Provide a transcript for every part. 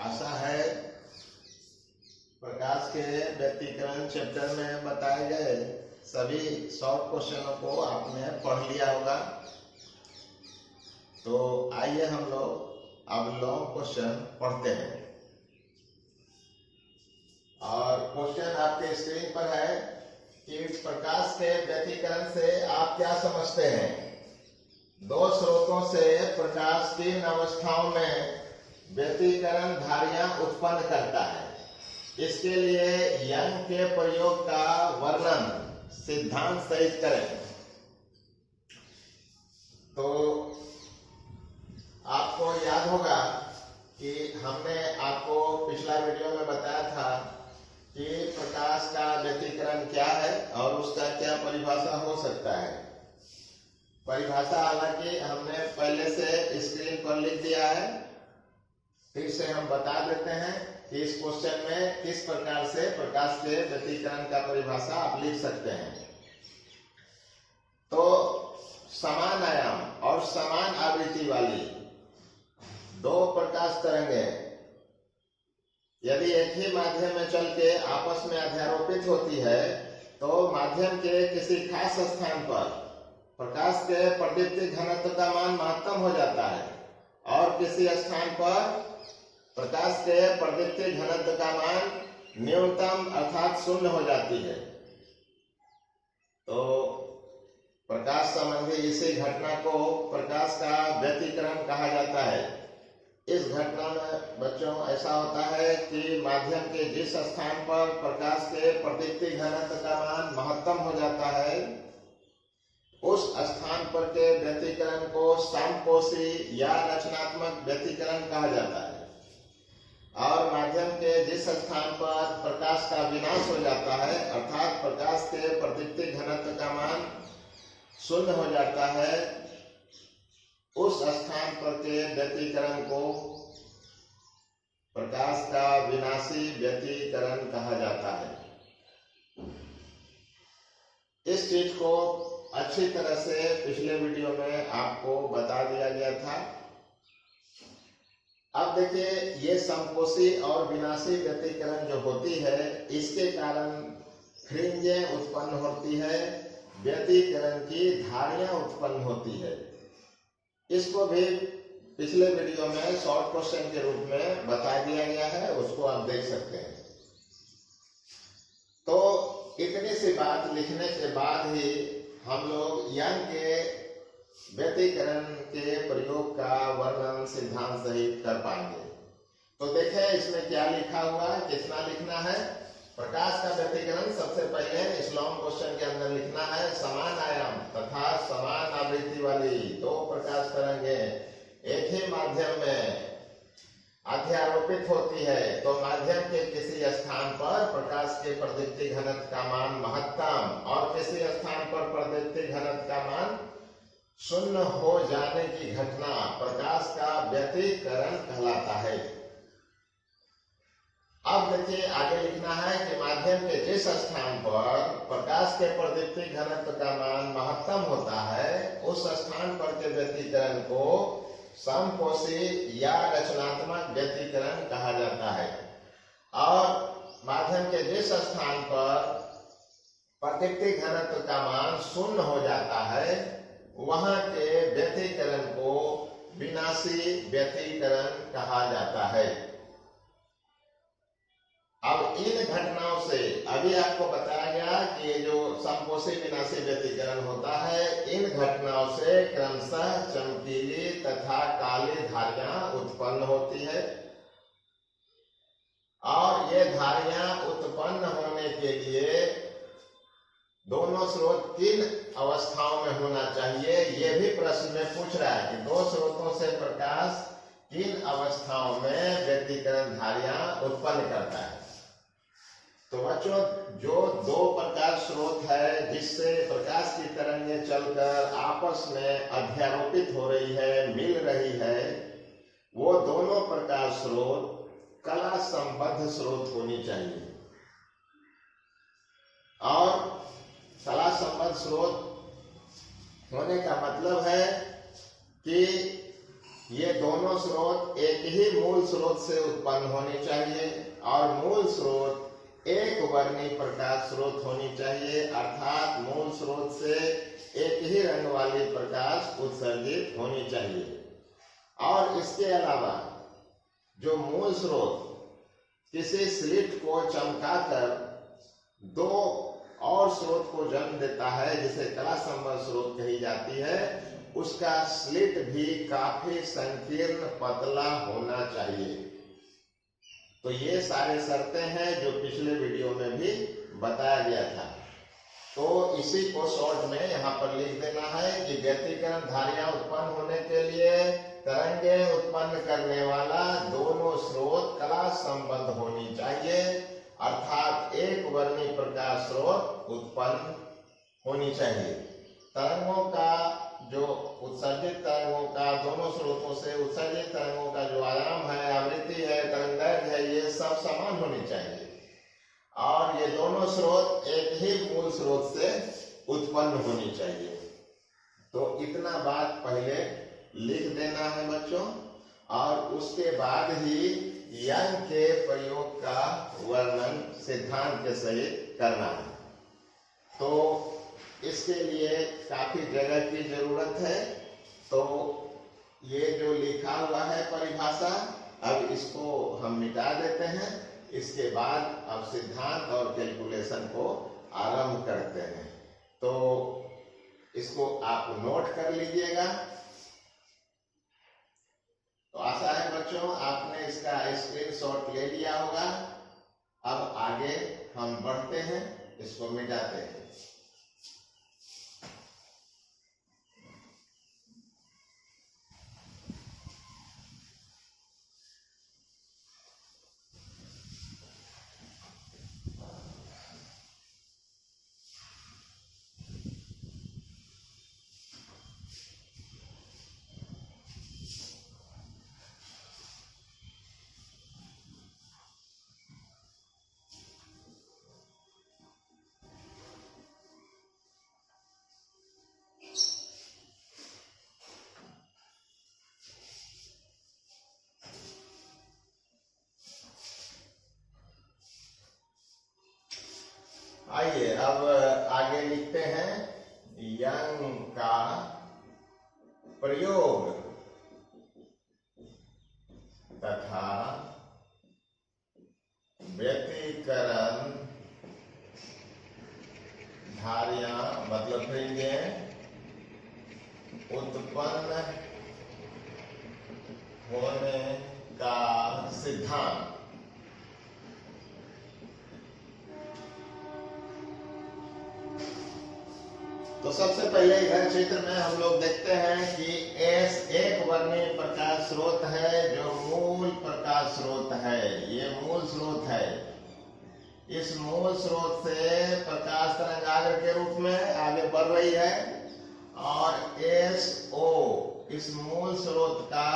आशा है प्रकाश के व्यक्तिकरण चैप्टर में बताए गए सभी शॉर्ट क्वेश्चनों को आपने पढ़ लिया होगा। तो आइए हम लोग अब लॉन्ग क्वेश्चन पढ़ते हैं। और क्वेश्चन आपके स्क्रीन पर है कि प्रकाश के व्यक्तिकरण से आप क्या समझते हैं। दो स्रोतों से प्रकाश 3 अवस्थाओं में व्यतिकरण धारियां उत्पन्न करता है। इसके लिए यंग के प्रयोग का वर्णन सिद्धांत सहित करें। तो आपको याद होगा कि हमने आपको पिछला वीडियो में बताया था कि प्रकाश का व्यतिकरण क्या है और उसका क्या परिभाषा हो सकता है। परिभाषा हालांकि हमने पहले से स्क्रीन पर लिख दिया है, फिर से हम बता देते हैं कि इस क्वेश्चन में किस प्रकार से प्रकाश के व्यतिकरण का परिभाषा आप लिख सकते हैं। तो समान आयाम और समान आवृत्ति वाली दो प्रकाश तरंगें यदि एक ही माध्यम में चल के आपस में अध्यारोपित होती है तो माध्यम के किसी खास स्थान पर प्रकाश के प्रदीप्ति घनत्व का मान महत्तम हो जाता है और किसी स्थान पर प्रकाश के प्रदीप्ति घनत्व का मान न्यूनतम अर्थात शून्य हो जाती है। तो प्रकाश संबंधी इसी घटना को प्रकाश का व्यतिकरण कहा जाता है। इस घटना में बच्चों ऐसा होता है कि माध्यम के जिस स्थान पर प्रकाश के प्रदीप्ति घनत्व का मान महत्तम हो जाता है उस स्थान पर के व्यतिकरण को समकोषी या रचनात्मक व्यतिकरण कहा जाता है। और माध्यम के जिस स्थान पर प्रकाश का विनाश हो जाता है अर्थात प्रकाश के प्रदीप्ति घनत्व का मान शून्य हो जाता है उस स्थान पर के व्यतिकरण को प्रकाश का विनाशी व्यतिकरण कहा जाता है। इस चीज को अच्छी तरह से पिछले वीडियो में आपको बता दिया गया था। अब देखिए ये समकोषी और विनाशी व्यतिकरण जो होती है इसके कारण फ्रिंजें उत्पन्न होती है, व्यतिकरण की धारियां उत्पन्न होती है। इसको भी पिछले वीडियो में शॉर्ट क्वेश्चन के रूप में बता दिया गया है, उसको आप देख सकते हैं। तो इतनी सी बात लिखने के बाद ही हम लोग यंग के व्यतिकरण के प्रयोग का वर्णन सिद्धांत सहित कर पाएंगे। तो देखें इसमें क्या लिखा हुआ है, कितना लिखना है। प्रकाश का व्यतिकरण सबसे पहले इस लॉन्ग क्वेश्चन के अंदर लिखना है समान आयाम तथा समान आवृत्ति वाली दो प्रकाश तरंगें एक ही माध्यम में अध्यारोपित होती है तो माध्यम के किसी स्थान पर प्रकाश के प्रदीप्ति घनत्व का मान महत्तम और किसी स्थान पर प्रदीप्ति घनत्व का मान शून्य हो जाने की घटना प्रकाश का व्यतिकरण कहलाता है। अब देखिए आगे लिखना है कि माध्यम के जिस स्थान पर प्रकाश के प्रदीप्ति घनत्व का मान महत्तम होता है उस स्थान पर के व्यतिकरण को समकोषी या रचनात्मक व्यतिकरण कहा जाता है। और माध्यम के जिस स्थान पर प्रदीप्ति घनत्व का मान शून्य हो जाता है वहां के व्यतिकरण को विनाशी व्यतिकरण कहा जाता है। अब इन घटनाओं से अभी आपको बताया गया कि ये जो समकोषी विनाशी व्यतिकरण होता है इन घटनाओं से क्रमशः चमकीली तथा काली धारियां उत्पन्न होती है और ये धारियां उत्पन्न होने के लिए दोनों स्रोत किन अवस्थाओं में होना चाहिए ये भी प्रश्न में पूछ रहा है कि दो स्रोतों से प्रकाश किन अवस्थाओं में व्यतिकरण धारियां उत्पन्न करता है। तो बच्चों जो दो प्रकाश स्रोत है जिससे प्रकाश की तरंगें चलकर आपस में अध्यारोपित हो रही है, मिल रही है, वो दोनों प्रकाश स्रोत कला संबद्ध स्रोत होनी चाहिए। और कला संबद्ध स्रोत होने का मतलब है कि ये दोनों स्रोत एक ही मूल स्रोत से उत्पन्न होनी चाहिए और मूल स्रोत एक वर्णी प्रकाश स्रोत होनी चाहिए, अर्थात मूल स्रोत से एक ही रंग वाली प्रकाश उत्सर्जित होनी चाहिए। और इसके अलावा जो मूल स्रोत किसी स्लिट को चमकाकर दो और स्रोत को जन्म देता है, जिसे कला संबद्ध स्रोत कही जाती है, उसका स्लिट भी काफी संकीर्ण पतला होना चाहिए। तो ये सारे शर्तें हैं जो पिछले वीडियो में भी बताया गया था। तो इसी को शॉर्ट में यहाँ पर लिख देना है कि व्यतिकरण धारियां उत्पन्न होने के लिए तरंगें उत्पन्न करने वाला दोनों स्रोत कला संबद्ध होनी चाहिए, अर्थात एक वर्णी प्रकाश स्रोत उत्पन्न होनी चाहिए। तरंगों का जो उत्सर्जित तरंगों का दोनों स्रोतों से उत्सर्जित तरंगों का जो आयाम है, आवृत्ति है, तरंगदैर्घ्य है, ये सब समान होनी चाहिए और ये दोनों स्रोत एक ही मूल स्रोत से उत्पन्न होनी चाहिए। तो इतना बात पहले लिख देना है बच्चों, और उसके बाद ही यंग के प्रयोग का वर्णन सिद्धांत के सहित करना है। तो इसके लिए काफी जगह की जरूरत है। तो ये जो लिखा हुआ है परिभाषा, अब इसको हम मिटा देते हैं। इसके बाद अब सिद्धांत और कैलकुलेशन को आरंभ करते हैं। तो इसको आप नोट कर लीजिएगा। तो आशा है बच्चों आपने इसका स्क्रीनशॉट ले लिया होगा। अब आगे हम बढ़ते हैं, इसको मिटाते हैं। आइए अब आगे लिखते हैं यंग का प्रयोग तथा व्यतिकरण धारियां मतलब फ्रिंजें उत्पन्न होने का सिद्धांत। तो सबसे पहले इधर चित्र में हम लोग देखते हैं कि एस एक वर्णी प्रकाश स्रोत है जो मूल प्रकाश स्रोत है। ये मूल स्रोत है। इस मूल स्रोत से प्रकाश तरंगाग्र के रूप में आगे बढ़ रही है और एस ओ इस मूल स्रोत का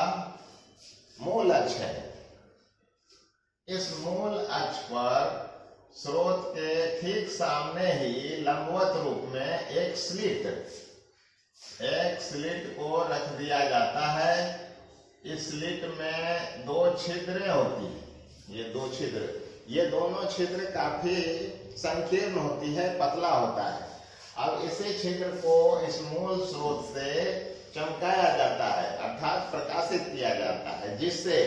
मूल अक्ष है। इस मूल अक्ष पर स्रोत के ठीक सामने ही लंबवत रूप में एक स्लिट को रख दिया जाता है। इस स्लिट में दो छिद्रें होती हैं। ये दोनों छिद्र काफी संकीर्ण होती है, पतला होता है। अब इसी छिद्र को इस मूल स्रोत से चमकाया जाता है, अर्थात प्रकाशित किया जाता है, जिससे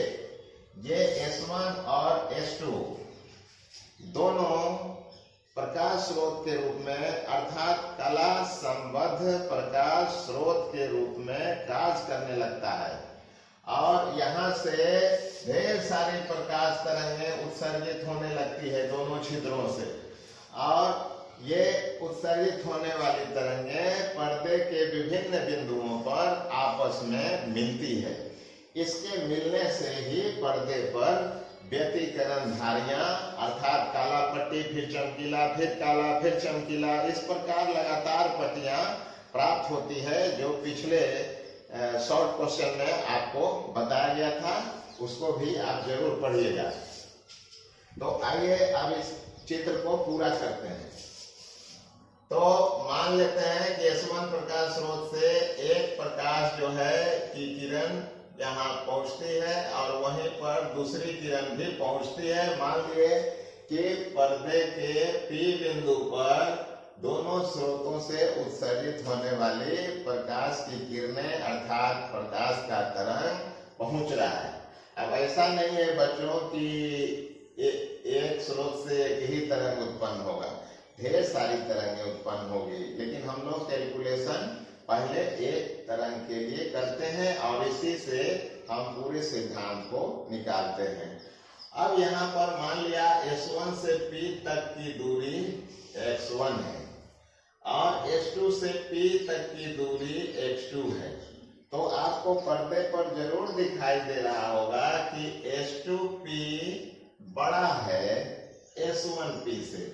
ये S1 और S2 दोनों प्रकाश स्रोत के रूप में अर्थात कला संबद्ध प्रकाश स्रोत के रूप में कार्य करने लगता है और यहाँ से ढेर सारी प्रकाश तरंगें उत्सर्जित होने लगती है दोनों छिद्रों से। और ये उत्सर्जित होने वाली तरंगें पर्दे के विभिन्न बिंदुओं पर आपस में मिलती है। इसके मिलने से ही पर्दे पर व्यतिकरण धारियां अर्थात काला पट्टी फिर चमकीला फिर काला फिर चमकीला इस प्रकार लगातार पट्टियां प्राप्त होती है, जो पिछले शॉर्ट क्वेश्चन में आपको बताया गया था। उसको भी आप जरूर पढ़िएगा। तो आइए अब इस चित्र को पूरा करते हैं। तो मान लेते हैं कि S1 प्रकाश स्रोत से एक प्रकाश जो है की किरण यहाँ पहुंचती है और वहीं पर दूसरी किरण भी पहुंचती है। मान लिए कि पर्दे के P बिंदु पर दोनों स्रोतों से उत्सर्जित होने वाली प्रकाश की किरणें अर्थात प्रकाश का तरंग पहुंच रहा है। अब ऐसा नहीं है बच्चों कि एक स्रोत से एक ही तरंग उत्पन्न होगा, ढेर सारी तरंगें उत्पन्न होगी, लेकिन हम लोग कैलकुलेशन पहले एक तरंग के लिए करते हैं और इसी से हम पूरे सिद्धांत को निकालते हैं। अब यहाँ पर मान लिया S1 से P तक की दूरी x1 है और S2 से P तक की दूरी x2 है। तो आपको पर्दे पर जरूर दिखाई दे रहा होगा कि S2P बड़ा है S1P से।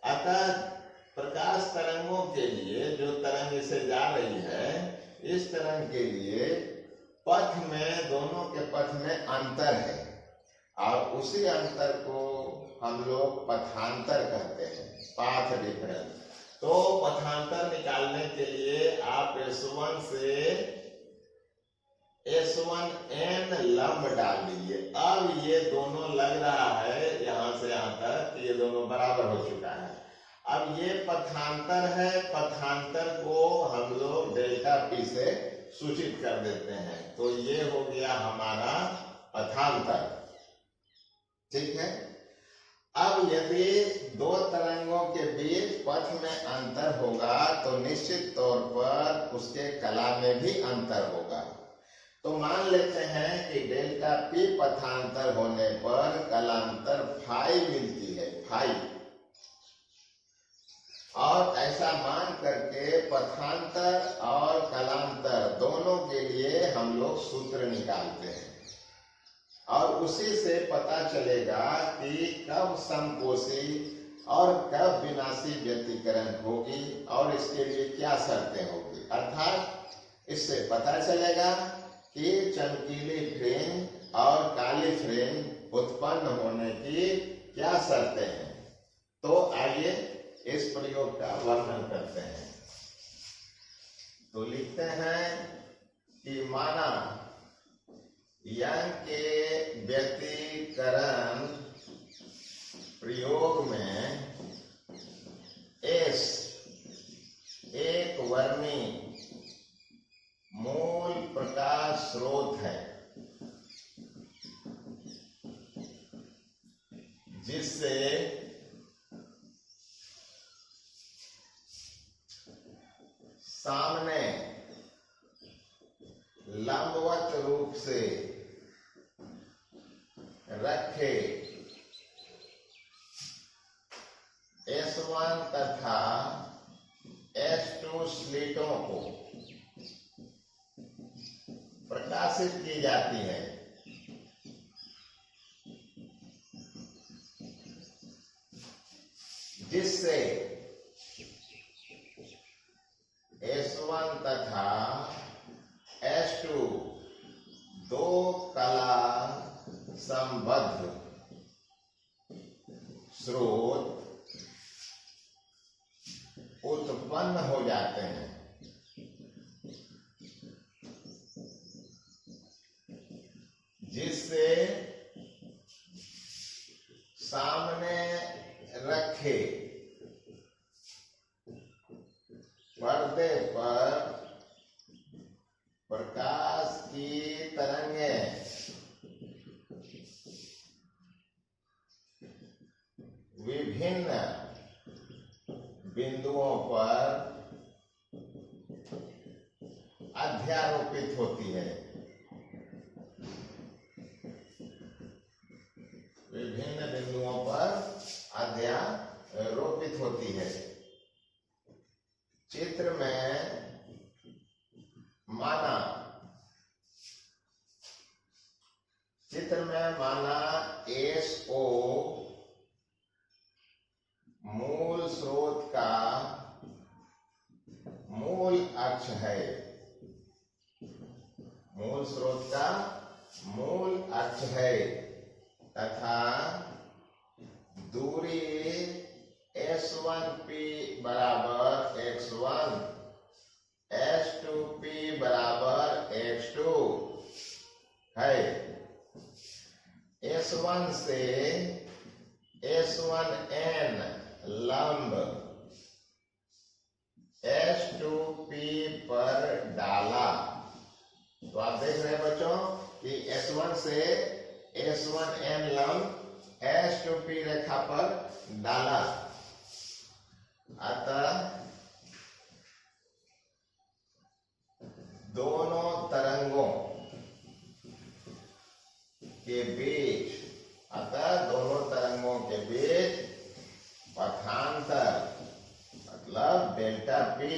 अतः प्रकाश तरंगों के लिए जो तरंग इसे जा रही है, इस तरंग के लिए पथ में, दोनों के पथ में अंतर है और उसी अंतर को हम लोग पथांतर कहते हैं, पाथ डिफरेंस। तो पथांतर निकालने के लिए आप S1 से S1n लंब डाल दीजिए। अब ये दोनों लग रहा है यहाँ से यहाँ तक, ये दोनों बराबर हो चुका है। अब ये पथांतर है, पथांतर को हम लोग डेल्टा P से सूचित कर देते हैं। तो ये हो गया हमारा पथांतर, ठीक है। अब यदि दो तरंगों के बीच पथ में अंतर होगा तो निश्चित तौर पर उसके कला में भी अंतर होगा। तो मान लेते हैं कि डेल्टा P पथांतर होने पर कलांतर फाई मिलती है, फाई। और ऐसा मान करके पथांतर और कलांतर दोनों के लिए हम लोग सूत्र निकालते हैं और उसी से पता चलेगा कि कब समकोषी और कब विनाशी व्यतिकरण होगी और इसके लिए क्या शर्तें होगी। अर्थात इससे पता चलेगा कि चमकीली फ्रेम और काली फ्रेम उत्पन्न होने की क्या शर्तें हैं। तो आइए इस प्रयोग का वर्णन करते हैं। तो लिखते हैं कि माना यंग के व्यतिकरण प्रयोग में S एक वर्णी मूल प्रकाश स्रोत है जिससे सामने लंबवत रूप से रखे S1 तथा S2 स्लिटों को प्रकाशित की जाती है। जिससे S1 तथा S2 दो कला संबद्ध स्रोत उत्पन्न हो जाते हैं। जिससे सामने रखे पर्दे पर प्रकाश की तरंगें विभिन्न बिंदुओं पर अध्यारोपित होती है। विभिन्न बिंदुओं पर अध्यारोपित होती है। चित्र में माना SO मूल स्रोत का मूल अक्ष है। मूल स्रोत का मूल अक्ष है तथा दूरी S1P बराबर x1, S2P बराबर x2 है। S1 से S1n लंब S2p पर डाला। तो आप देख रहे हैं बच्चों कि S1 से S1n लंब S2p रेखा पर डाला। अतः दोनों तरंगों के बीच पथांतर मतलब डेल्टा पी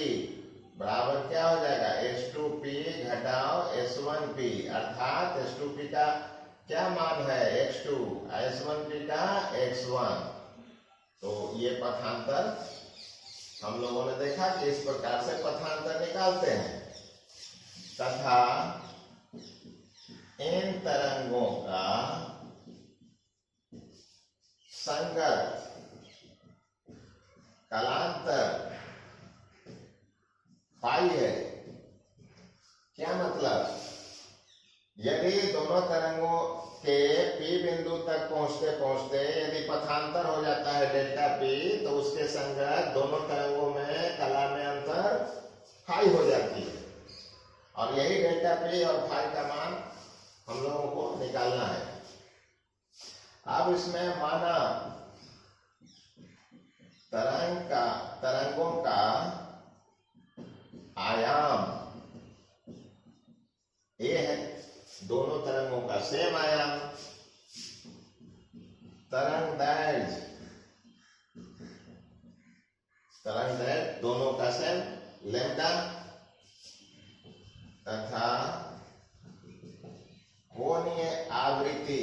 बराबर क्या हो जाएगा, S2p घटाओ S1p, अर्थात S2p का क्या मान है x2, S1p का x1। तो ये पथांतर हम लोगों ने देखा कि इस प्रकार से पथांतर निकालते हैं तथा इन तरंगों का संगत कालांतर पाई है। क्या मतलब, यदि दोनों तरंगों के P बिंदु तक पहुंचते पहुंचते यदि पथांतर हो जाता है डेल्टा P, तो उसके संगत दोनों तरंगों में कला में अंतर फाई हो जाती है। और यही डेल्टा P और फाई का मान हम लोगों को निकालना है। अब इसमें माना तरंगों का आयाम A है, दोनों तरंगों का सेम आयाम। तरंगदैर्घ्य दोनों का सेम लैम्डा तथा कोणीय आवृत्ति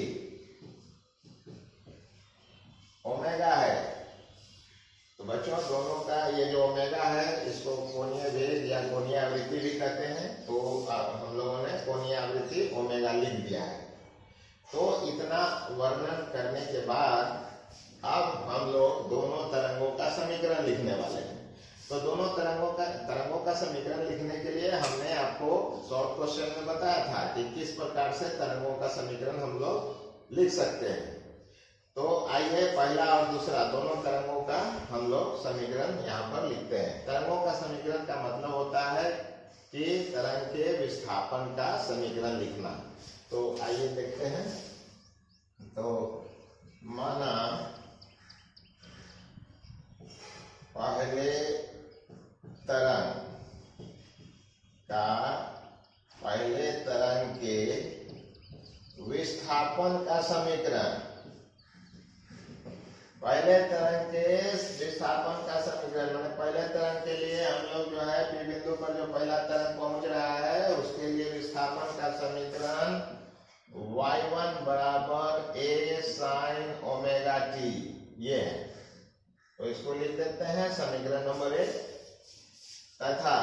ओमेगा है। तो बच्चों दोनों का ये जो ओमेगा है इसको कोणीय वेग या कोणीय आवृत्ति भी कहते हैं। तो हम लोगों ने कोणीय आवृत्ति ओमेगा लिख दिया है। तो इतना वर्णन करने के बाद अब हम लोग दोनों तरंगों का समीकरण लिखने वाले हैं। तो दोनों तरंगों का समीकरण लिखने के लिए हमने आपको शॉर्ट क्वेश्चन में बताया था कि किस प्रकार से तरंगों का समीकरण हम लोग लिख सकते हैं। तो आइए पहला और दूसरा दोनों तरंगों का हम लोग समीकरण यहाँ पर लिखते हैं। तरंगों का समीकरण का मतलब होता है कि तरंग के विस्थापन का समीकरण लिखना। तो आइए देखते हैं। तो माना पहले तरंग के विस्थापन का समीकरण, पहले तरंग के विस्थापन का समीकरण मैंने पहले तरंग के लिए हम लोग जो है P बिंदु पर जो पहला तरंग पहुंच रहा है उसके लिए विस्थापन का समीकरण y1 बराबर a sin ओमेगा t ये है। तो इसको लिख देते हैं समीकरण नंबर 1 तथा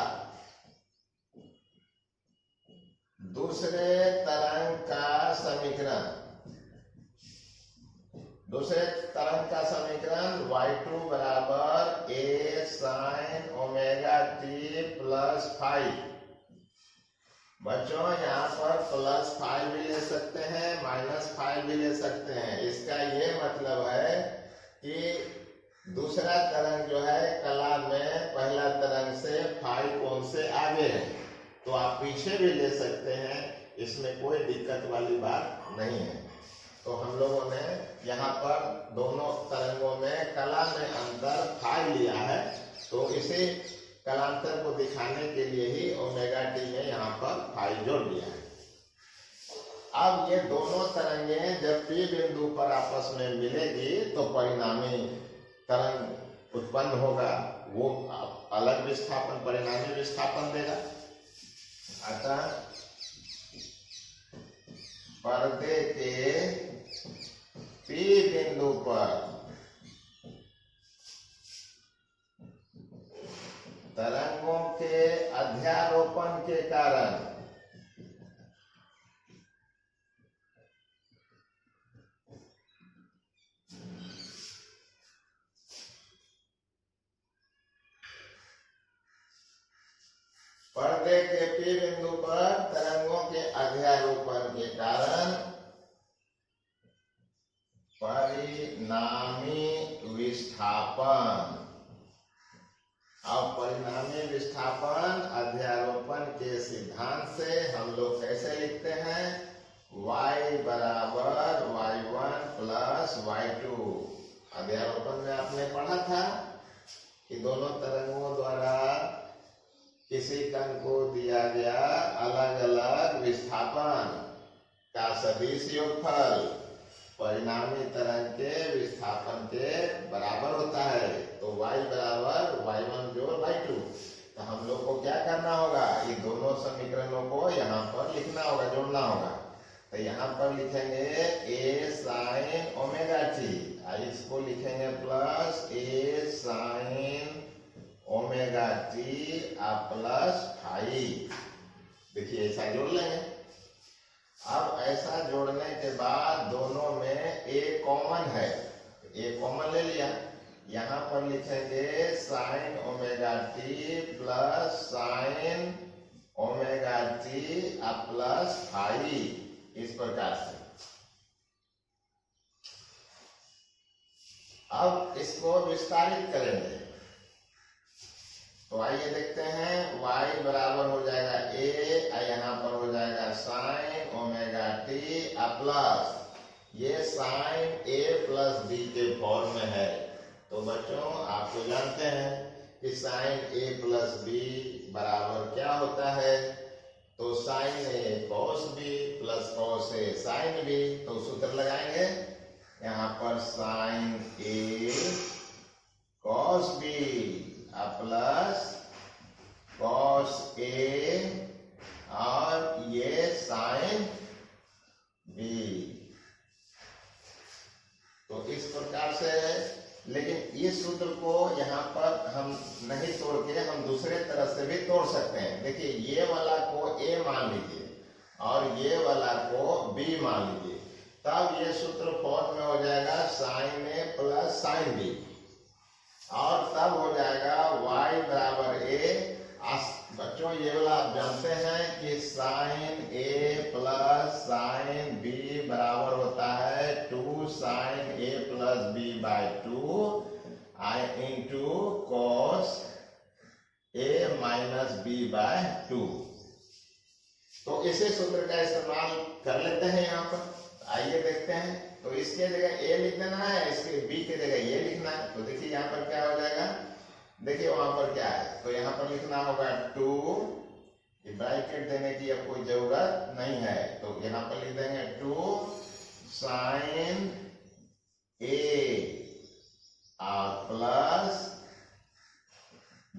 दूसरे तरंग का समीकरण y2 बराबर a sin omega t plus five. बच्चों यहाँ पर प्लस 5 भी ले सकते हैं, माइनस 5 भी ले सकते हैं। इसका ये मतलब है कि दूसरा तरंग जो है कला में पहला तरंग से 5 कोण से आगे है, तो आप पीछे भी ले सकते हैं, इसमें कोई दिक्कत वाली बात नहीं है। तो हम लोगों ने यहाँ पर दोनों तरंगों में कला में अंतर 5 लिया है। तो इसे कलांतर को दिखाने के लिए ही ओमेगा टी में यहाँ पर 5 जोड़ दिया है। अब ये दोनों तरंगें जब P बिंदु पर आपस में मिलेगी तो परिणामी तरंग उत्पन्न होगा, वो अलग विस्थापन परिणामी विस्थापन देगा। अतः पर्दे के P बिंदु पर तरंगों के अध्यारोपण के कारण पर्दे के P बिंदु पर तरंगों के अध्यारोपण के कारण परिणामी विस्थापन। अब परिणामी विस्थापन अध्यारोपण के सिद्धांत से हम लोग कैसे लिखते हैं, y बराबर y1 प्लस y2। अध्यारोपण में आपने पढ़ा था कि दोनों तरंगों द्वारा किसी कण को दिया गया अलग अलग विस्थापन का सदिश योगफल परिणामी तरंग के विस्थापन के बराबर होता है। तो y बराबर y1 जोड़ y2। तो हम लोग को क्या करना होगा, ये दोनों समीकरणों को यहाँ पर लिखना होगा, जोड़ना होगा। तो यहाँ पर लिखेंगे a sin ओमेगा टी, इसको लिखेंगे plus a sin omega T plus five. देखिए ऐसा जोड़ लेंगे। अब ऐसा जोड़ने के बाद दोनों में a कॉमन है, a कॉमन ले लिया। यहाँ पर लिखेंगे sine omega T plus sine omega T plus five, इस प्रकार से। अब इसको विस्तारित करेंगे तो आइए देखते हैं, y बराबर हो जाएगा a, यहाँ पर हो जाएगा साइन ओमेगा टी प्लस, ये साइन a प्लस b के फॉर्म में है। तो बच्चों आपको जानते हैं कि साइन a प्लस b बराबर क्या होता है, तो sine a cos b plus cos a sine b। तो सूत्र लगाएंगे यहाँ पर sine a cos b plus cos a और ये साइन b। तो इस प्रकार से, लेकिन इस सूत्र को यहाँ पर हम नहीं तोड़ के हम दूसरे तरह से भी तोड़ सकते हैं। देखिए ये वाला को a मान लीजिए और ये वाला को b मान लीजिए, तब ये सूत्र फॉर्म में हो जाएगा sine a plus sine b, और तब हो जाएगा y बराबर a। बच्चों ये वाला आप जानते हैं कि sine a plus sine b बराबर होता है 2 sine a plus b by 2 into cos a minus b by 2। तो इसी सूत्र का इस्तेमाल कर लेते हैं यहाँ पर। आइए देखते हैं। तो इसके जगह a लिख देना है, इसके b के जगह ये लिखना है। तो देखिए यहाँ पर क्या हो जाएगा, देखिए वहां पर क्या है, तो यहाँ पर लिखना होगा 2, ब्रैकेट देने की अब कोई जरूरत नहीं है। तो यहाँ पर लिख देंगे 2 साइन a प्लस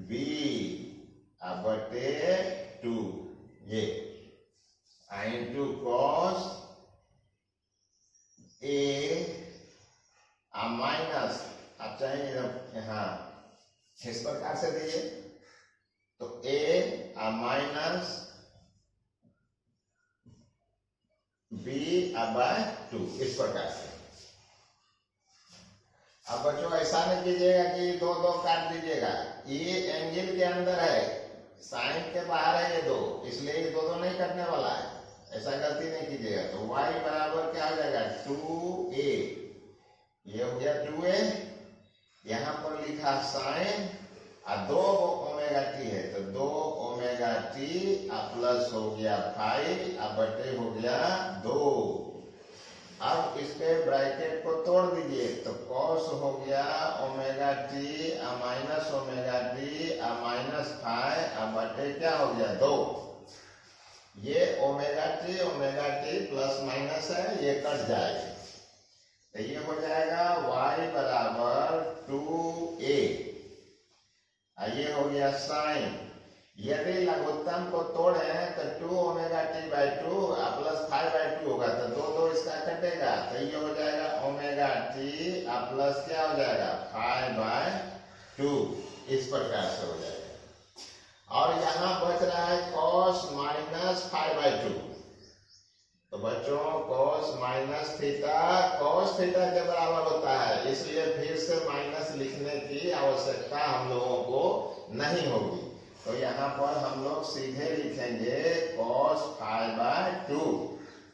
b बटे 2, ये इंटू कॉस a माइनस, आप चाहेंगे यहाँ इस प्रकार से दीजिए, तो a माइनस b बाय 2, इस प्रकार से। अब बच्चों ऐसा नहीं कीजिएगा कि दो दो काट दीजिएगा, ये एंगल के अंदर है, साइन के बाहर है ये दो, इसलिए ये दो नहीं कटने वाला है, ऐसा गलती नहीं कीजिएगा। तो y बराबर क्या हो जाएगा 2a, ये हो गया 2a, यहाँ पर लिखा साइन और 2 ओमेगा टी है, तो 2 ओमेगा टी प्लस हो गया 5 बटे हो गया 2। अब इसके ब्रैकेट को तोड़ दीजिए, तो कॉस हो गया omega T minus omega T minus 5 बटे क्या हो गया 2। ये ओमेगा टी प्लस माइनस है, ये कट जाएगा, तो ये हो जाएगा y बराबर 2a, ये हो गया साइन। यदि लघुत्तम को तोड़े तो 2 omega T by 2 plus 5 by 2 होगा, तो 2 इसका कटेगा, तो ये हो जाएगा ओमेगा टी प्लस क्या हो जाएगा 5 बाय 2, इस प्रकार से हो जाएगा। और यहाँ बच रहा है cos माइनस 5 बाई 2। तो बच्चों cos minus theta cos theta के बराबर होता है, इसलिए फिर से माइनस लिखने की आवश्यकता हम लोगों को नहीं होगी। तो यहाँ पर हम लोग सीधे लिखेंगे cos 5 बाय 2,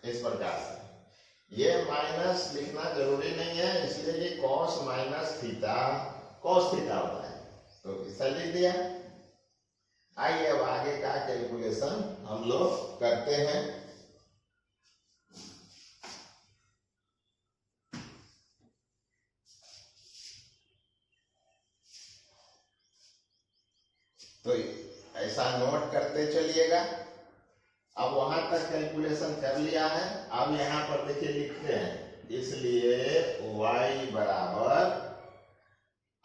इस प्रकार से। ये माइनस लिखना जरूरी नहीं है, इसलिए ये cos minus theta cos theta होता है, तो इसे लिख दिया। आइए अब आगे का कैलकुलेशन हम लोग करते हैं। तो ऐसा नोट करते चलिएगा। अब वहां तक कैलकुलेशन कर लिया है, अब यहां पर देखिए लिखते हैं, इसलिए y बराबर,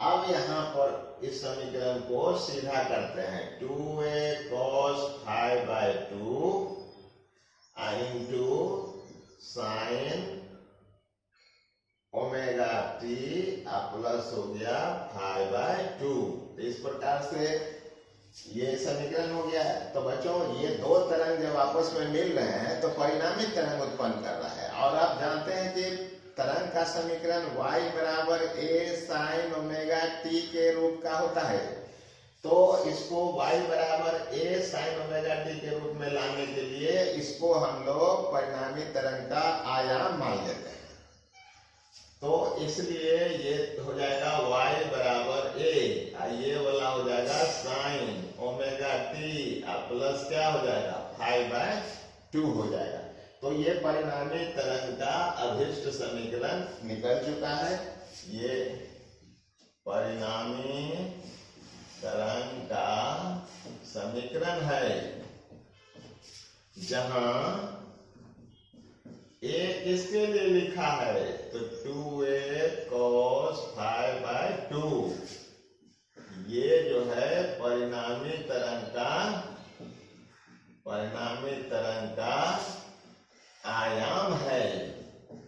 अब यहां पर इस समीकरण को सीधा करते हैं, 2a cos phi by 2 into sine omega t plus हो गया phi by 2। इस प्रकार से ये समीकरण हो गया है। तो बच्चों ये दो तरंग जब आपस में मिल रहे हैं तो परिणामी तरंग उत्पन्न कर रहा है, और आप जानते हैं कि तरंग का समीकरण y बराबर a sin ओमेगा t के रूप का होता है। तो इसको y बराबर a sin ओमेगा t के रूप में लाने के लिए इसको हम लोग परिणामी तरंग का आयाम मान लेते हैं। तो इसलिए ये हो जाएगा y बराबर a, ये वाला हो जाएगा साइन ओमेगा t प्लस क्या हो जाएगा पाई बाय 2 हो जाएगा। तो ये परिणामी तरंग का अभिष्ट समीकरण निकल चुका है। ये परिणामी तरंग का समीकरण है, जहां ए किसके लिए लिखा है, तो 2a cos phi by 2, ये जो है परिणामी तरंग का आयाम है,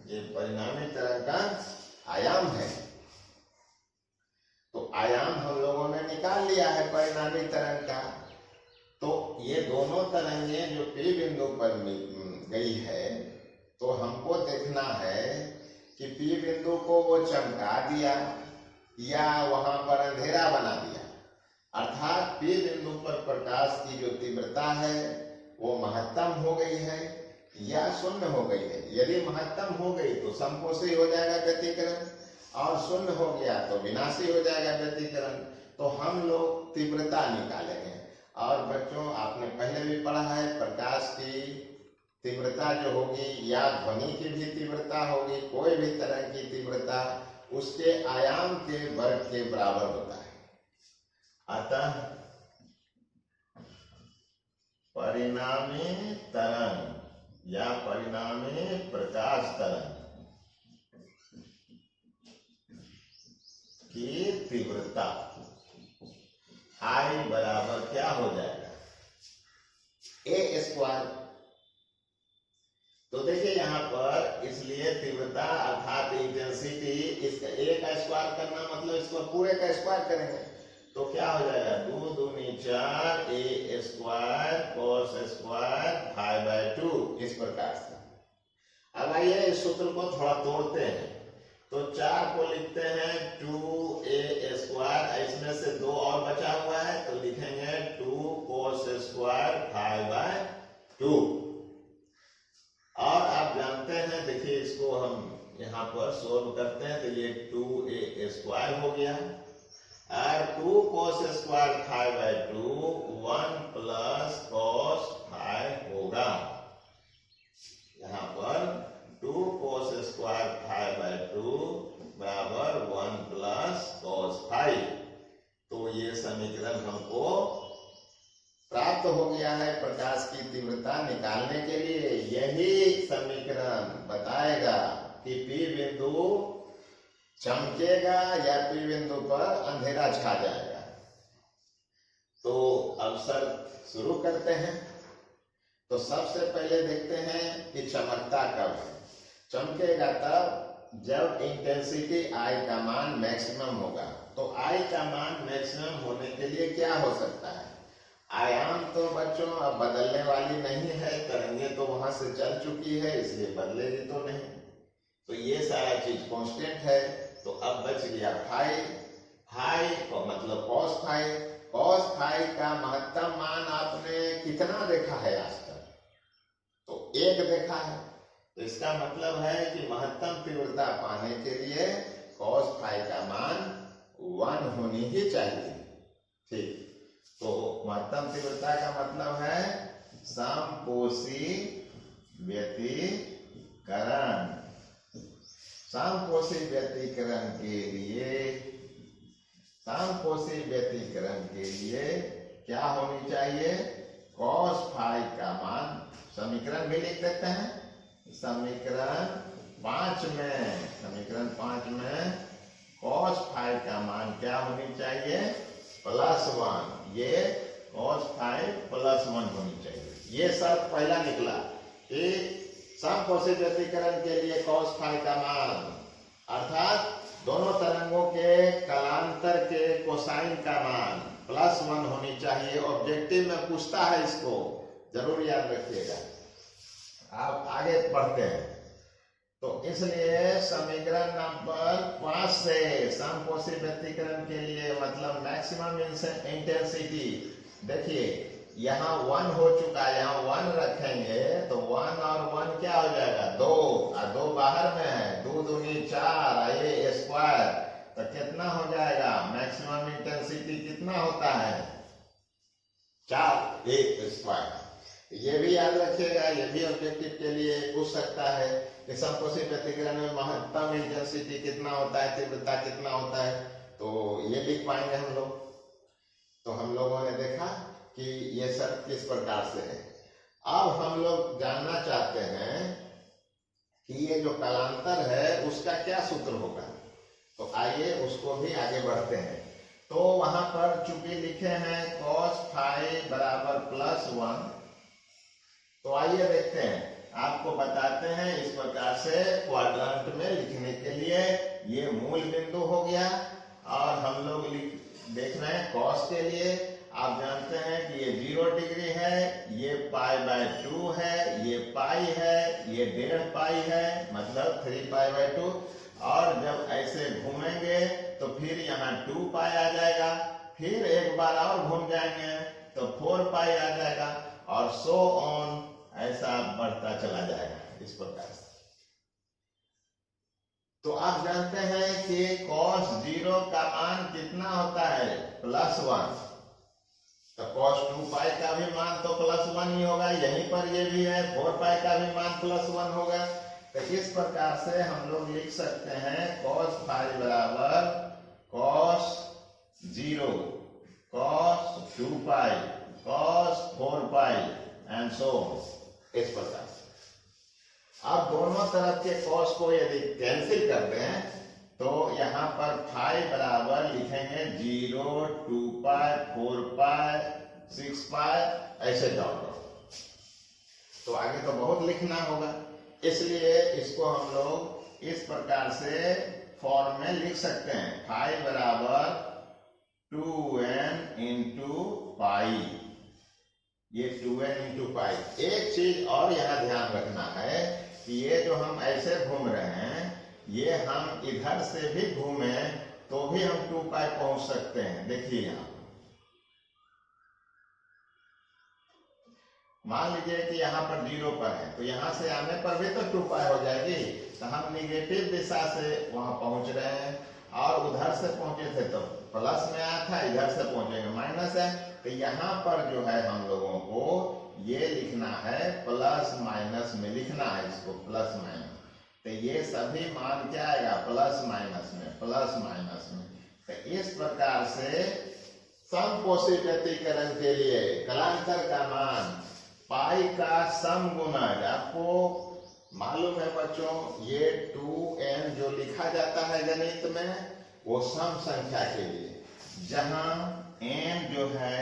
ये परिणामी तरंग का आयाम है। तो आयाम हम लोगों ने निकाल लिया है परिणामी तरंग का। तो ये दोनों तरंगें जो P बिंदु पर गई है, तो हमको देखना है कि P बिंदु को वो चमका दिया या वहां पर अंधेरा बना दिया, अर्थात P बिंदु पर प्रकाश की जो तीव्रता है वो महत्तम हो गई है या शून्य हो गई है। यदि महत्तम हो गई तो समकोषी हो जाएगा व्यतिकरण, और शून्य हो गया तो विनाशी हो जाएगा व्यतिकरण। तो हम लोग तीव्रता निकालेंगे। और बच्चों आपने पहले भी पढ़ा है, प्रकाश की तीव्रता जो होगी या ध्वनि की भी तीव्रता होगी, कोई भी तरंग की तीव्रता उसके आयाम के वर्ग के बराबर होता है। अतः परिणामी तरंग या परिणामी प्रकाश तरंग की तीव्रता I बराबर क्या हो जाएगा, a स्क्वायर। तो देखिए यहाँ पर, इसलिए तीव्रता अर्थात इंटेंसिटी, इसका a का स्क्वायर करना मतलब इसको पूरे का स्क्वायर करेंगे, तो क्या हो जाएगा 2 दूनी 4 a square cos square phi by 2, इस प्रकार से। अब आइए इस सूत्र को थोड़ा तोड़ते हैं। तो 4 को लिखते हैं 2a स्क्वायर, इसमें से 2 और बचा हुआ है तो लिखेंगे 2 cos स्क्वायर phi by 2। और आप जानते हैं, देखिए इसको हम यहाँ पर सोल्व करते हैं तो ये 2a स्क्वायर हो गया, और 2 cos square phi by 2 1 plus cos phi होगा। यहाँ पर 2 cos स्क्वायर phi by 2 बराबर 1 प्लस cos phi। तो ये समीकरण हमको प्राप्त हो गया है प्रकाश की तीव्रता निकालने के लिए। यही समीकरण बताएगा कि P बिंदु चमकेगा या P बिंदु पर अंधेरा छा जाएगा। तो अब सर शुरू करते हैं। तो सबसे पहले देखते हैं कि चमकता कब है। चमकेगा तब जब इंटेंसिटी I का मान मैक्सिमम होगा। तो I का मान मैक्सिमम होने के लिए क्या हो सकता है, आयाम तो बच्चों अब बदलने वाली नहीं है, तरंगे तो वहां से चल चुकी है, इसलिए बदलेगी तो नहीं। तो ये सारा चीज कांस्टेंट है। तो अब बच गया फाई, फाई का मतलब cos फाई। cos फाई का महत्तम मान आपने कितना देखा है आज तक, तो 1 देखा है। तो इसका मतलब है कि महत्तम महत्तम तीव्रता पाने के लिए cos फाई का मान 1 होनी ही चाहिए। ठीक, तो महत्तम तीव्रता का मतलब है समपोषी व्यतिकरण। समपोषी व्यतिकरण के लिए क्या होनी चाहिए? cos फाई का मान, समीकरण भी लिख देते हैं। समीकरण 5 में cos फाई का मान क्या होनी चाहिए? +1। ये cos फाई +1 होनी चाहिए। ये शर्त पहला निकला कि समपोषी व्यतिकरण के लिए cos फाई का मान अर्थात दोनों तरंगों के कलांतर के कोसाइन का मान +1 होनी चाहिए। ऑब्जेक्टिव में पूछता है, इसको जरूर याद रखिएगा। आप आगे बढ़ते हैं, तो इसलिए समीकरण नंबर 5 से समपोषी व्यतिकरण के लिए मतलब मैक्सिमम इंटेंसिटी, देखिए यहाँ 1 हो चुका, यहाँ 1 रखेंगे तो 1 और 1 क्या हो जाएगा? 2, और 2 बाहर में है, 2 दूनी 4, ये स्क्वायर, तो कितना हो जाएगा? मैक्सिमम इंटेंसिटी कितना होता है? 4 1 स्क्वायर। ये भी याद रखिएगा, ये भी ऑब्जेक्टिव के लिए पूछ सकता है कि समपोषी व्यतिकरण में महत्तम इंटेंसिटी कितना होता है, तीव्रता कितना होता है, तो ये लिख पाएंगे हम लोग। तो हम लोगों ने देखा कि ये शर्त किस प्रकार से है। अब हम लोग जानना चाहते हैं कि ये जो कलांतर है उसका क्या सूत्र होगा, तो आइए उसको भी आगे बढ़ते हैं। तो वहां पर चूंकि लिखे हैं cos फाई बराबर +1, तो आइए देखते हैं, आपको बताते हैं इस प्रकार से क्वाड्रेंट में लिखने के लिए। ये मूल बिंदु हो गया, और हम लोग देख रहे हैं cos के लिए आप जानते हैं कि ये 0 डिग्री है, ये π/2 है, ये पाई है, ये 1.5 पाई है, मतलब 3π/2। और जब ऐसे घूमेंगे तो फिर यहाँ 2 पाई आ जाएगा, फिर एक बार और घूम जाएंगे तो 4 पाई आ जाएगा, और सो ऑन, ऐसा बढ़ता चला जाएगा इस प्रकार से। तो आप जानते हैं कि cos 0 का मान कितना होता है? +1। तो cos 2 पाई का भी मान तो +1 ही होगा, यहीं पर ये भी है 4 पाई का भी मान +1 होगा। तो इस प्रकार से हम लोग लिख सकते हैं cos फाई बराबर cos 0, cos 2 pi, cos 4 pi and so इस प्रकार से। अब दोनों तरफ के cos को यदि कैंसिल कर दें तो यहाँ पर फाई बराबर लिखेंगे 0, 2 पाई, 4 पाई, 6 पाई, ऐसे जाओगे तो आगे तो बहुत लिखना होगा, इसलिए इसको हम लोग इस प्रकार से फॉर्म में लिख सकते हैं। फाई बराबर 2n इंटू पाई, ये 2n इंटू पाई। एक चीज और यहाँ ध्यान रखना है कि ये जो हम ऐसे घूम रहे हैं, ये हम इधर से भी घूमे तो भी हम 2 पाई पहुंच सकते हैं। देखिए यहाँ मान लीजिए कि यहाँ पर 0 पर है, तो यहाँ से आने पर भी तो 2 पाई हो जाएगी। तो हम निगेटिव दिशा से वहां पहुंच रहे हैं, और उधर से पहुंचे थे तो प्लस में आया था, इधर से पहुंचेंगे माइनस है। तो यहाँ पर जो है हम लोगों को ये लिखना है प्लस माइनस में लिखना है, इसको प्लस माइनस। तो ये सभी मान क्या आएगा? प्लस माइनस में, प्लस माइनस में। तो इस प्रकार से समपोषी व्यतिकरण के लिए कलांतर का मान पाई का समगुणज, आपको मालूम है बच्चों, ये 2n जो लिखा जाता है गणित में वो सम संख्या के लिए, जहां n जो है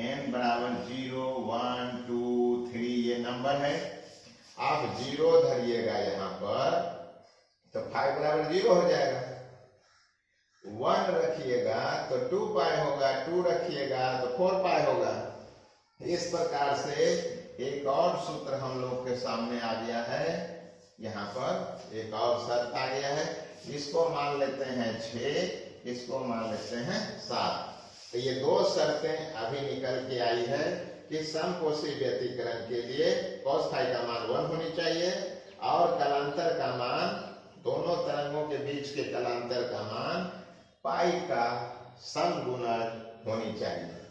n बराबर 0, 1, 2, 3 ये नंबर है। आप 0 धरिएगा यहाँ पर तो 5 बराबर 0 हो जाएगा, 1 रखिएगा तो 2 पाई होगा, 2 रखिएगा तो 4 पाई होगा। इस प्रकार से एक और सूत्र हम लोग के सामने आ गया है, यहाँ पर एक और शर्त आ गया है, इसको मान लेते हैं 6, इसको मान लेते हैं 7। तो ये 2 शर्तें अभी निकल के आई है कि समपोषी व्यतिकरण के लिए cos फाई का मान 1 होनी चाहिए और कलांतर का मान बीच के कालांतर का मान पाई का समगुणज होनी चाहिए।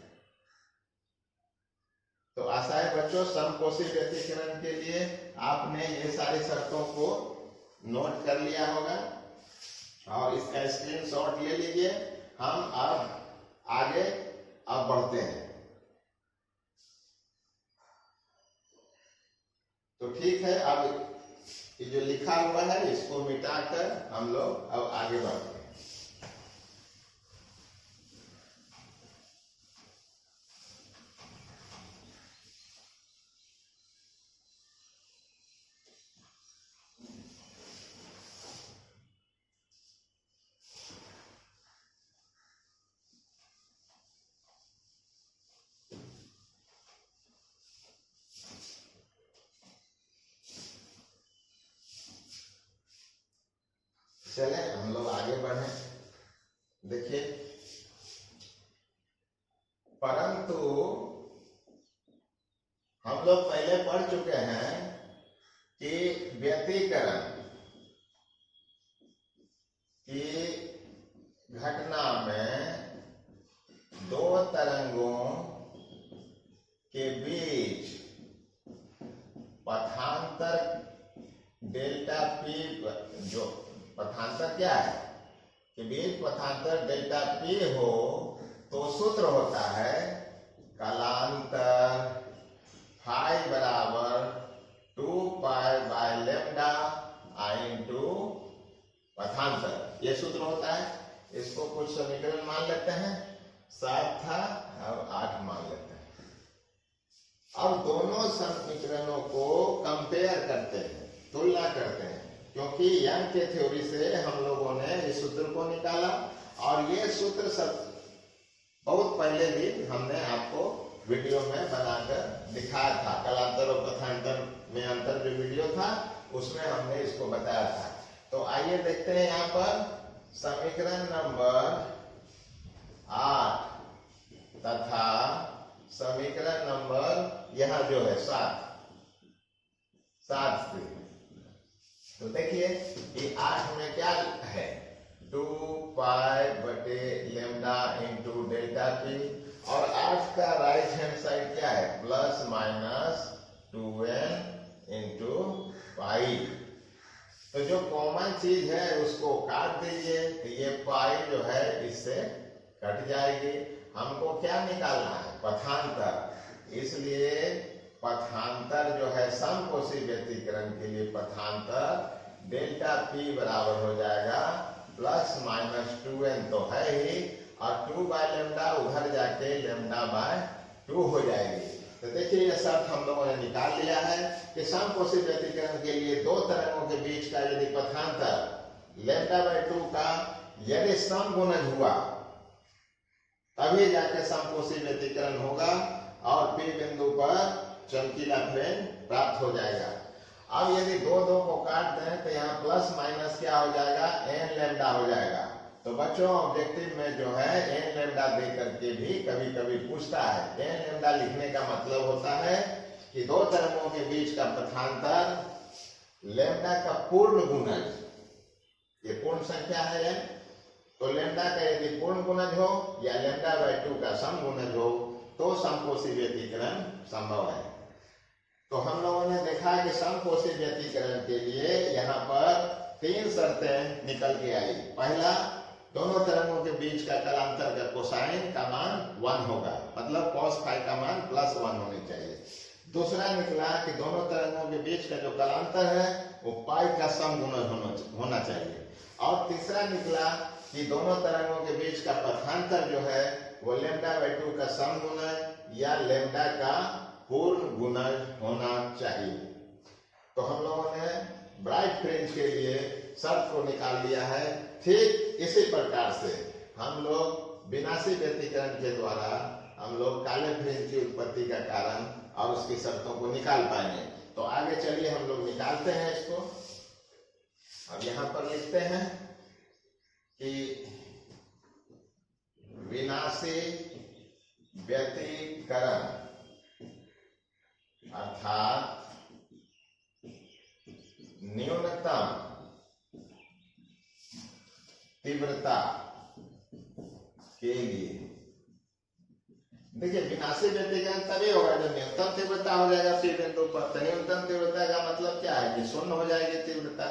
तो आशा है बच्चों समकोषी व्यतिकरण के लिए आपने ये सारी शर्तों को नोट कर लिया होगा और इसका स्क्रीनशॉट ले लीजिए। हम अब आगे बढ़ते हैं। तो ठीक है, अब ये जो लिखा हुआ है इसको मिटाकर हम लोग अब आगे बढ़ते हैं। चले हम लोग आगे बढ़े। देखिए, परंतु हम लोग पहले पढ़ चुके हैं कि व्यतिकरण की घटना में दो तरंगों के बीच पथांतर डेल्टा पी, जो पथांतर क्या है कि बीच पथांतर डेल्टा पी हो तो सूत्र होता है कालांतर फाई बराबर 2 पाई बाय लेम्डा आई इंटू पथांतर, ये सूत्र होता है। इसको कुछ समीकरण मान लेते हैं, 7 था अब 8 मान लेते हैं। अब दोनों समीकरणों को कंपेयर करते हैं, तुलना करते हैं, क्योंकि यंग के थ्योरी से हम लोगों ने इस सूत्र को निकाला और ये सूत्र सब बहुत पहले भी हमने आपको वीडियो में बनाकर दिखाया था। कालांतर और पथांतर में अंतर जो वीडियो था उसमें हमने इसको बताया था। तो आइए देखते हैं यहाँ पर समीकरण नंबर 8 तथा समीकरण नंबर यहाँ जो है 7 से। तो देखिए ये 8 में क्या है, 2 पाई बटे लेम्डा इंटू डेल्टा पी, और 8 का राइट हैंड साइड क्या है plus minus 2n into pi. तो जो कॉमन चीज है उसको काट दीजिए, तो ये पाई जो है इससे कट जाएगी। हमको क्या निकालना है पथांतर, इसलिए पथांतर जो है समकोषी व्यतिकरण के लिए पथांतर डेल्टा पी बराबर हो जाएगा प्लस माइनस 2n तो है ही, और 2 बाय लेम्डा उधर जाके लेम्डा बाय 2 हो जाएगी। तो देखिए ये शर्त हम लोगों ने निकाल लिया है कि समकोषी व्यतिकरण के लिए दो तरंगों के बीच का यदि पथांतर लेम्डा बाय 2 का यदि समगुणज हुआ तभी जाके समकोषी व्यतिकरण होगा और पी बिंदु पर चमकीला फ्रेम प्राप्त हो जाएगा। अब यदि दो को काट दें तो यहाँ प्लस माइनस क्या हो जाएगा एन लेम्डा हो जाएगा। तो बच्चों ऑब्जेक्टिव में जो है एन लेम्डा दे करके भी कभी कभी पूछता है। एन लेम्डा लिखने का मतलब होता है कि दो तरंगों के बीच का पथांतर लेम्डा का पूर्ण गुणज, ये पूर्ण संख्या है एन, तो लेम्डा का यदि पूर्ण गुणज हो या लेम्डा बाय 2 का समगुणज हो तो समकोषी व्यतिकरण संभव है। तो हम लोगों ने देखा कि समकोषी व्यतिकरण के लिए यहाँ पर 3 शर्तें निकल के आई। पहला, दोनों तरंगों के बीच का कालांतर का कोसाइन का मान 1 होगा, मतलब cos फाई का मान +1 होनी चाहिए। दूसरा निकला कि दोनों तरंगों के बीच का जो कालांतर है वो पाई का समगुणज होना चाहिए। और तीसरा निकला कि दोनों तरंगों के बीच का पथांतर जो है वो लेम्डा बाय 2 का समगुणज या लेम्डा का पूर्ण गुणज होना चाहिए। तो हम लोगों ने ब्राइट फ्रिंज के लिए शर्त को निकाल लिया है। ठीक इसी प्रकार से हम लोग विनाशी व्यतिकरण के द्वारा हम लोग काले फ्रिंज की उत्पत्ति का कारण और उसकी शर्तों को निकाल पाएंगे। तो आगे चलिए हम लोग निकालते हैं इसको। अब यहाँ पर लिखते हैं कि विनाशी व्यतिकरण अर्थात न्यूनतम तीव्रता के लिए। देखिए विनाशी व्यतिकरण तभी होगा जब न्यूनतम तीव्रता हो जाएगा P बिंदु पर। तो न्यूनतम तीव्रता का मतलब क्या है कि शून्य हो जाएगी तीव्रता।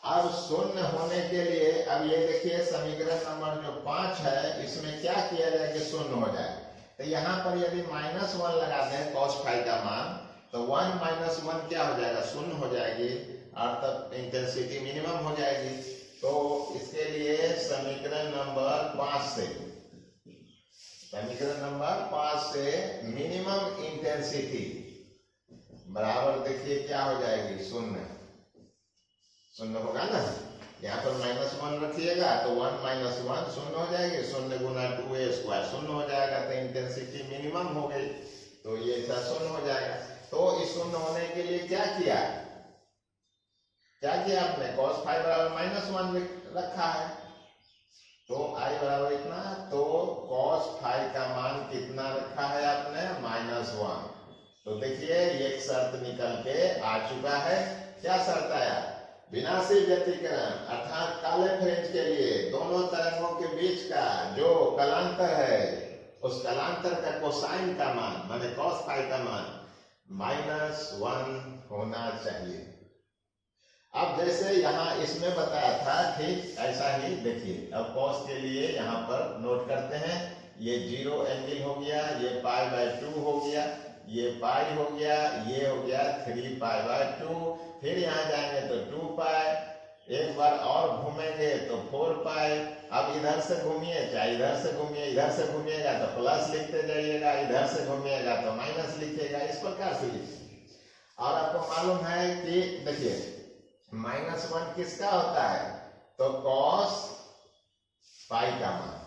अब शून्य होने के लिए अब ये देखिए समीकरण नंबर जो 5 है इसमें क्या किया जाए कि शून्य हो जाए। तो यहाँ पर यदि -1 लगा दें cos फाई का मान तो 1 - 1 क्या हो जाएगा, शून्य हो जाएगी, अर्थात इंटेंसिटी मिनिमम हो जाएगी। तो इसके लिए समीकरण नंबर 5 से मिनिमम इंटेंसिटी बराबर देखिए क्या हो जाएगी, शून्य होगा ना। यहाँ पर -1 रखिएगा तो 1 - 1 शून्य हो जाएगी, 0 गुना 2a² शून्य हो जाएगा। तो इंटेंसिटी मिनिमम हो गई, तो ये ऐसा शून्य हो जाएगा। तो इस शून्य होने के लिए क्या किया आपने, cos फाई बराबर -1 रखा है। तो I बराबर इतना, तो cos फाई का मान कितना रखा है आपने, -1। तो देखिए एक शर्त निकल के आ चुका है। क्या शर्त आया, विनाशी व्यतिकरण अर्थात काले फ्रेंच के लिए दोनों तरंगों के बीच का जो कलांतर है उस कलांतर का कोसाइन का मान माने cos फाई का मान -1 होना चाहिए। अब जैसे यहाँ इसमें बताया था ठीक ऐसा ही देखिए। अब cos के लिए यहाँ पर नोट करते हैं, ये 0 एंगल हो गया, ये π/2 हो गया, ये पाई हो गया, ये हो गया 3π/2। फिर यहाँ जाएंगे तो 2π, एक बार और घूमेंगे तो 4π। अब इधर से घूमिए चाहे इधर से घूमिए, इधर से घूमिएगा तो प्लस लिखते जाइएगा, इधर से घूमिएगा तो माइनस लिखिएगा, इस प्रकार से लिखिए। और आपको मालूम है कि देखिए -1 किसका होता है, तो cos पाई का मान।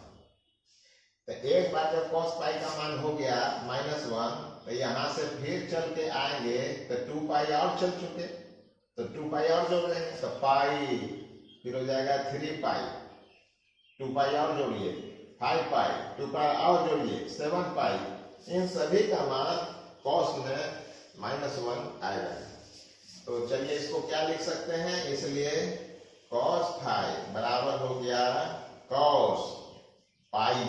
तो एक बार जब cos पाई का मान हो गया -1 तो यहां से फिर चल के आएंगे तो 2π और चल चुके, तो 2π और जोड़ देंगे तो पाई, फिर हो जाएगा 3π, 2π और जोड़िए 5π, 2π और जोड़िए 7π। इन सभी का मान cos में -1 आएगा। तो चलिए इसको क्या लिख सकते हैं, इसलिए cos फाई बराबर हो गया cos पाई।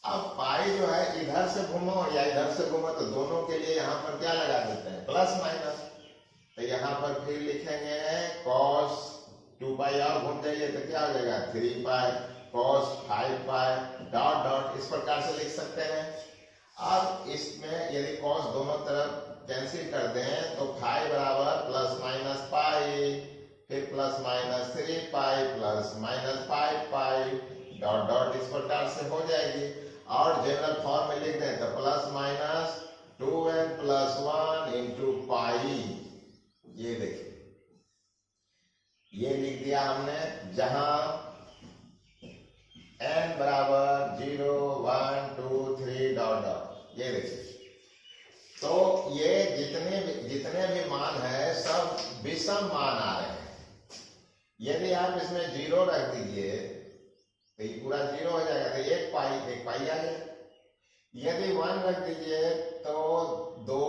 अब पाई जो है इधर से घूमो या इधर से घूमो तो दोनों के लिए यहाँ पर क्या लगा देते हैं, प्लस माइनस। तो यहाँ पर फिर लिखेंगे cos 2π और घूम जाइए तो क्या हो जाएगा 3π, cos 5π डॉट डॉट, इस प्रकार से लिख सकते हैं। अब इसमें यदि cos दोनों तरफ कैंसिल कर दें तो फाई बराबर ±π, फिर +-3π +-5π डॉट डॉट, इस प्रकार से हो जाएगी। और जनरल फॉर्म में लिख दें तो ±2n+1 × पाई। ये देखिए ये लिख दिया हमने, जहां n बराबर 0 1 2 3 डॉट डॉट। ये देखिए तो ये जितने भी मान है सब विषम मान आ रहे हैं। यदि आप इसमें 0 रख दीजिए तो ये पूरा 0 हो जाएगा, तो 1 पाई आ जाएगा। यदि 1 रख दीजिए तो 2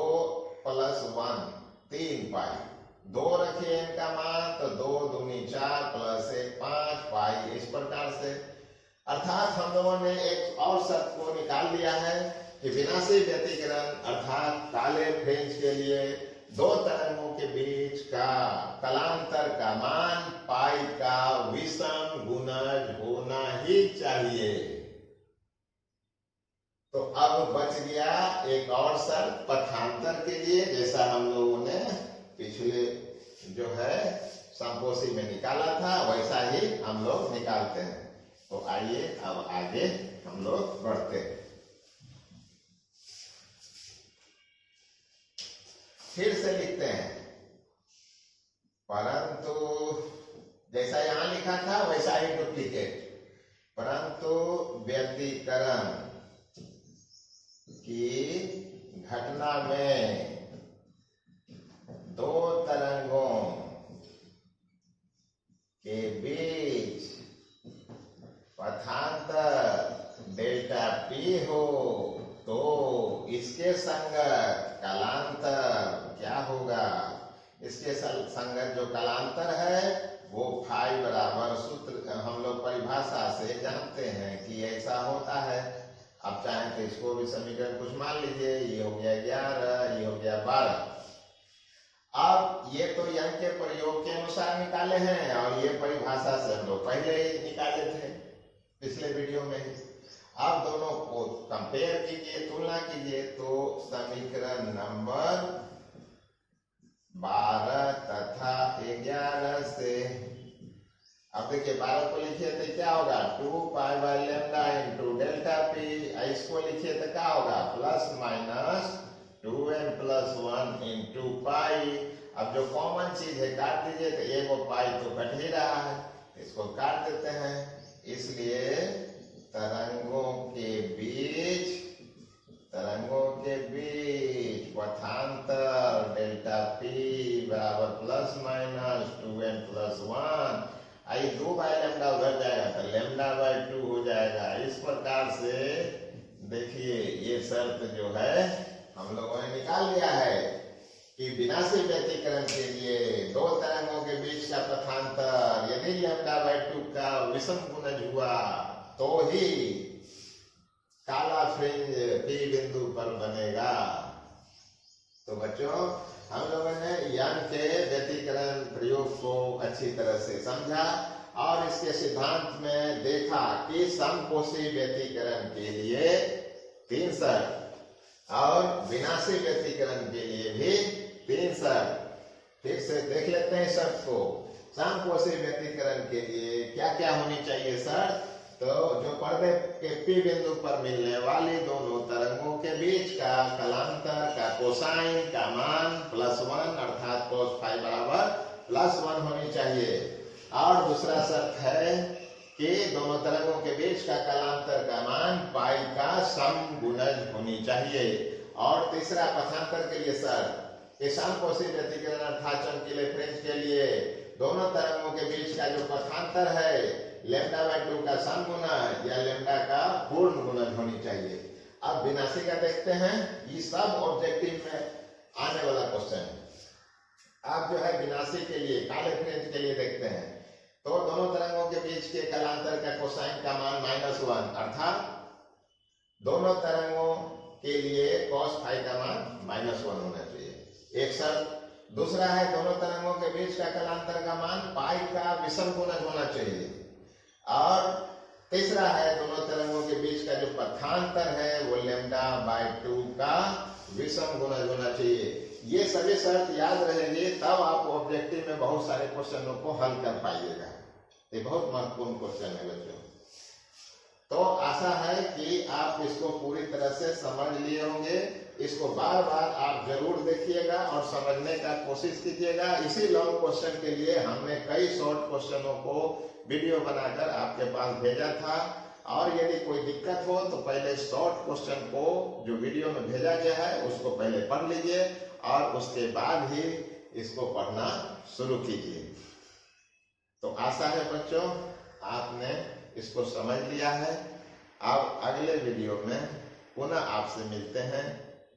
+ 1 3π, 2 रखिए इनका मान तो 2 दूनी 4 + 1 5π, इस प्रकार से। अर्थात हम लोगों ने एक और शर्त को निकाल लिया है कि विनाशी व्यतिकरण अर्थात काले फ्रेंच के लिए दो तरंगों के बीच का कलांतर का मान पाई का विषम गुणज होना ही चाहिए। तो अब बच गया एक और शर्त पथांतर के लिए, जैसा हम लोगों ने पिछले जो है संपोषी में निकाला था वैसा ही हम लोग निकालते हैं। तो आइए अब आगे हम लोग बढ़ते हैं। फिर से लिखते हैं, परंतु जैसा यहां लिखा था वैसा ही डुप्लीकेट, परंतु व्यतिकरण की घटना में दो तरंगों के बीच पथांतर डेल्टा पी हो तो इसके संगत कलांतर क्या होगा, इसके संगत जो कलांतर है वो फाई बराबर सूत्र हम लोग इसको भी समीकरण कुछ मान लीजिए, ये हो गया 11, ये हो गया 12। अब ये तो यंग के प्रयोग के अनुसार निकाले हैं और ये परिभाषा से हम लोग पहले ही निकाले थे पिछले वीडियो में ही। अब दोनों को कंपेयर कीजिए, तुलना कीजिए, तो समीकरण नंबर 12 तथा 11 से, अब देखिए 12 को लिखिए तो क्या होगा 2 pi by lambda into delta P. इसको लिखिए तो क्या होगा plus minus 2n plus 1 into pi. अब जो कॉमन चीज है काट दीजिए, तो एगो पाई तो कट ही रहा है, इसको काट देते हैं। इसलिए तरंगों के बीच पथांतर डेल्टा पी बराबर plus minus 2n plus 1। I 2 by lambda उधर जाएगा तो लैम्डा बाय 2 हो जाएगा। इस प्रकार से देखिए ये शर्त जो है हम लोगों ने निकाल लिया है कि विनाशी व्यतिकरण के लिए दो तरंगों के बीच का पथांतर यदि लैम्डा बाय 2 का विषम गुणज हुआ तो ही काला फ्रिंज P बिंदु पर बनेगा। तो बच्चों हम लोगों ने यंग के व्यतिकरण प्रयोग को अच्छी तरह से समझा और इसके सिद्धांत में देखा कि समकोषी व्यतिकरण के लिए 3 शर्त और विनाशी व्यतिकरण के लिए भी 3 शर्त। फिर से देख लेते हैं शर्त को। समकोषी व्यतिकरण के लिए क्या क्या होनी चाहिए शर्त? तो जो पर्दे के P बिंदु पर मिलने वाली दोनों तरंगों के बीच का कलांतर का कोसाइन का मान +1 अर्थात cos फाई बराबर +1 होनी चाहिए। और दूसरा शर्त है कि दोनों तरंगों के बीच का कलांतर का मान पाई का समगुणज होनी चाहिए। और तीसरा पथांतर के लिए शर्त कि समकोषी व्यतिकरण अर्थात चमकीले फ्रिंज के लिए दोनों तरंगों के बीच का जो पथांतर है लैम्डा बाय 2 का समगुणज या लैम्डा का पूर्ण गुणज होनी चाहिए। अब विनाशी का देखते हैं, ये सब ऑब्जेक्टिव में आने वाला क्वेश्चन है। आप जो है विनाशी के लिए काले फ्रिंज के लिए देखते हैं तो दोनों तरंगों के बीच के कलांतर का कोसाइन का मान -1 अर्थात दोनों तरंगों के लिए cos फाई का मान -1 होना चाहिए, एक शर्त। दूसरा है दोनों तरंगों के बीच का कलांतर का मान पाई का विषम गुणज होना चाहिए। और तीसरा है दोनों तरंगों के बीच का जो पथांतर है वो लैम्डा बाय 2 का विषम गुणज होना चाहिए। ये सभी शर्त याद रहेंगे तब आप ऑब्जेक्टिव में बहुत सारे क्वेश्चनों को हल कर पाइएगा। ये बहुत महत्वपूर्ण क्वेश्चन है बच्चों। तो आशा है कि आप इसको पूरी तरह से समझ लिए होंगे। इसको बार बार आप जरूर देखिएगा और समझने का कोशिश कीजिएगा। इसी लॉन्ग क्वेश्चन के लिए हमने कई शॉर्ट क्वेश्चनों को वीडियो बनाकर आपके पास भेजा था। और यदि कोई दिक्कत हो तो पहले शॉर्ट क्वेश्चन को जो वीडियो में भेजा गया है उसको पहले पढ़ लीजिए और उसके बाद ही इसको पढ़ना शुरू कीजिए। तो आशा है बच्चों आपने इसको समझ लिया है। अब अगले वीडियो में पुनः आपसे मिलते हैं।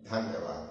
धन्यवाद।